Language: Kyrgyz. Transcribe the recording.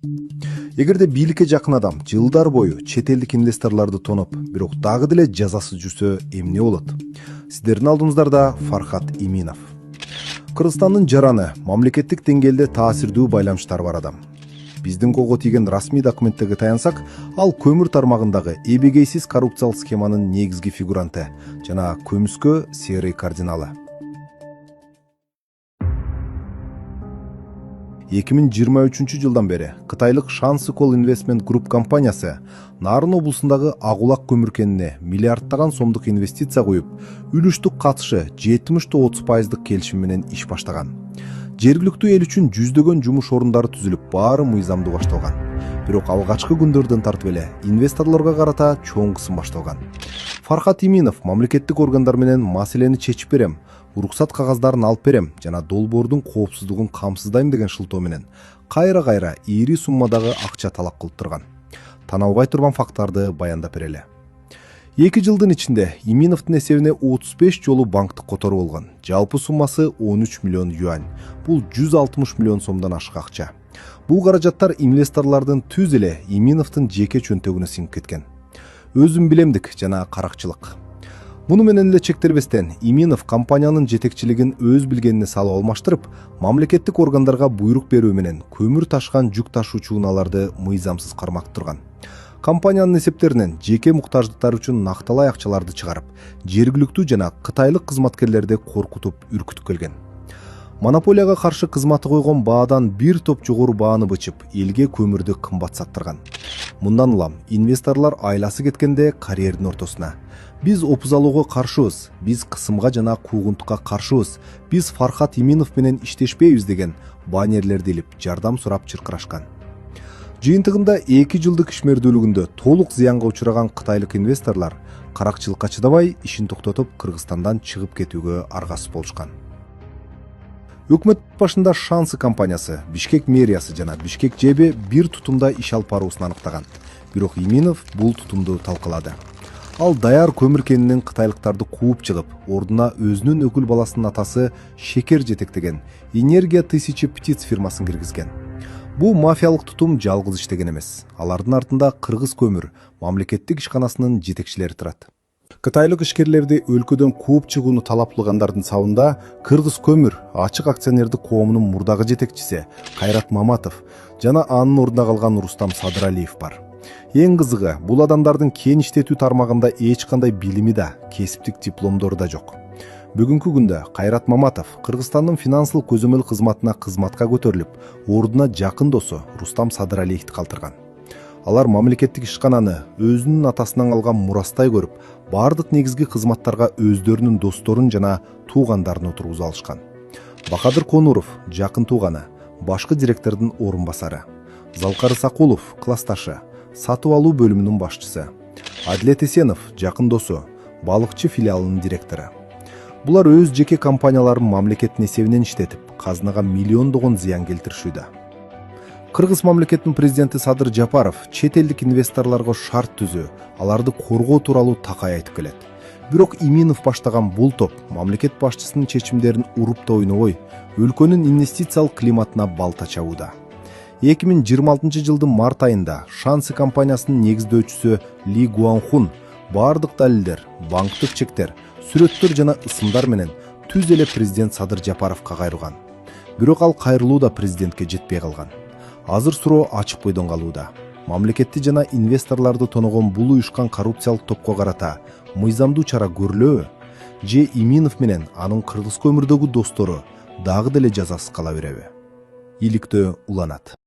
Эгерде бийликке жакын адам жылдар бою чет элдик инвесторлорду тоноп, бирок дагы деле жазасы жүрсө эмне болот? Сиздердин алдыңыздарда Фархат Иминов. Кыргызстандын жараны мамлекеттик деңгээлде таасирдүү байламыштары бар адам. Биздин колго тийген расмий документтерге таянсак, ал көмүр тармагындагы эбегейсиз коррупциялык схеманын негизги фигуранты жана көмүскө серый кардиналы. 2023 жылдан бери Кытайлык Шансыкол Investment Group компаниясы Нарын облусундагы Агулак көмүр кенине миллиардтаган сомдук инвестиция коюп, үлүштүк катышы 70-30% келишим менен иш баштаган. Жергиликтүү эл үчүн жүздөгөн жумуш орундары түзүлүп, баары мыйзамдуу башталган. Бирок алгачкы күндөрдөн тартып эле инвесторлорго карата чоң кысым башталган. Фархат Иминов мамлекеттик органдар менен маселени чечип берем, уруксат кагаздарын алып берем жана долбоордун коопсуздугун камсыздайм деген шылтоо менен кайра ири суммадагы акча талап кылып турган. Таналбай турган фактарды баяндап берели. 2 жылдын ичинде Иминовдун эсебине 35 жолу банктык которуу болгон. Жалпы суммасы 13 миллион юань. Бул 160 миллион сомдон ашык акча. Бул каражаттар инвесторлордун түз эле Иминовдун жеке чөнтөгүнө сиңип кеткен. Өзүм билемдик жана каракчылык. Муну менен эле чектелбестен Иминов компаниянын жетекчилигин өз билгенине салып алмаштырып, мамлекеттик органдарга буйрук берүү менен көмүр ташкан жүк ташуучу унааларды мыйзамсыз кармак турган. Компаниянын эсептеринен жеке муктаждыктар үчүн накталай акчаларды чыгарып, жергиликтүү жана кытайлык кызматкерлерди коркутуп, үркүтүп келген. Монополияга каршы кызматы койгон баадан бир топ жогору бааны бычып, элге көмүрдү кымбат саттырган. Мындан улам инвесторлор айласы кеткенде карьердин ортосуна: "Биз опуз алууга каршыбыз, биз кысымга жана куугунтукка каршыбыз, биз Фархат Иминов менен иштешпейбиз" деген баннерлерди илип, жардам сурап чыркырашкан. Жыйынтыгында 2 жылдык ишмердүүлүгүндө толук зыянга учураган кытайлык инвесторлор каракчылыкка чыдабай ишин токтотуп, Кыргызстандан чыгып кетүүгө аргасыз болушкан. Өкмөт башында Шансы компаниясы, Бишкек мэриясы жана Бишкек ЖЭБ бир тутумда иш алып баруусун аныктаган. Бирок Иминов бул тутумду талкалады. Ал даяр көмүр кенинен кытайлыктарды кууп чыгып, ордуна өзүнүн өкүл баласынын атасы Шекер жетектеген Энергия 1000 птиц фирмасын киргизген. Бул мафиялык тутум жалгыз иштеген эмес. Алардын артында Кыргыз көмүр мамлекеттик ишканасынын жетекчилери турат. Кытайлык ишкерлерди өлкөдөн кууп чыгууну талаптагандардын сабында Кыргыз көмүр ачык акционердик коомунун мурдагы жетекчиси Кайрат Маматов жана анын ордуна калган Рустам Садыралиев бар. Эң кызыгы, бул адамдардын кен иштетүү тармагында эч кандай билими да, кесиптик дипломдору да жок. Бүгүнкү күндө Кайрат Маматов Кыргызстандын финансылык көзөмөл кызматына кызматка көтөрүлүп, ордуна жакын досу Рустам Садыралиевди калтырган. Алар мамлекеттик ишкананы өзүнүн атасынан калган мурастай көрүп, бардык негизги кызматтарга өздөрүнүн досторун жана туугандарын отургузуп алышкан. Бакадыр Конуров жакын тууганы, башкы директордун орун басары. Залкары Сакулов классташы, сатып алуу бөлүмүнүн башчысы. Адилет Эсенов жакын досу, балыкчы филиалынын директору. Булар өз жеке компанияларын мамлекеттин эсебинен иштетип, казынага миллиондогон зыян келтиришүүдө. Кыргыз мамлекетинин президенти Садыр Жапаров чет элдик инвесторлорго шарт түзүү, аларды коргоо тууралуу такай айтып келет. Бирок Иминов баштаган бул топ мамлекет башчысынын чечимдерин уруп да ойнобой, өлкөнүн инвестициялык климатына балта чабууда. 2026 жылдын март айында Шансы компаниясынын негиздөөчүсү Ли Гуанхун бардык далилдер, банктык чектер, сүрөттөр жана ысымдар менен түз эле президент Садыр Жапаровго кайрылган. Бирок ал кайрылуу да президентке жетпей калган. Азыр суроо ачык бойдон калууда. Мамлекетти жана инвесторлорду тоногон бул уюшкан коррупциялык топко карата мыйзамдуу чара көрүлөбү? Же Иминов менен анын Кыргыз көмүрдөгү достору дагы деле жазасыз кала береби? Иликтөө уланат.